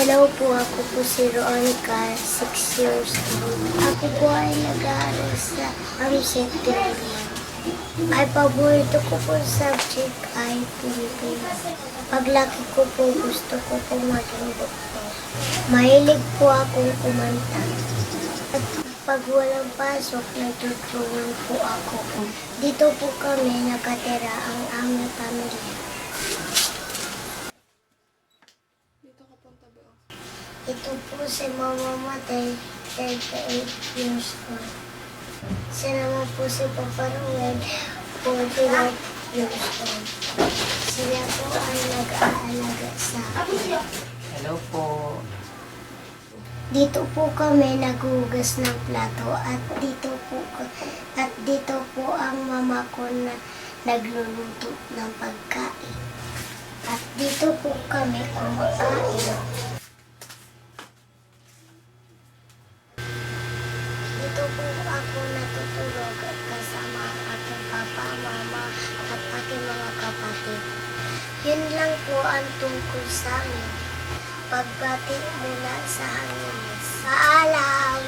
Hello po, ako po si Roanka, 6 years old. Ako po ay nag-aaral sa Amset Grade. Ay paborito ko po subject ay Philippines. Paglaki ko po, gusto ko po maging doktor. Mahilig po akong kumanta. At pag walang pasok, nagtutulungan po ako. Dito po kami nakatira ang aming pamilya. Ito po si Mama Matay, 38 years old. Siya naman po si Papa Ruel, 49 years old. Sila po ay nag-aalaga sa akin. Hello po. Dito po kami naghugas ng plato at dito po ang mama ko na nagluluto ng pagkain. At dito po kami kumakain. Dito po ako natutulog kasama ang aking papa, mama at aking mga kapatid. Yun lang po ang tungkol sa amin. Pagbati mula sa hangin. Paalam!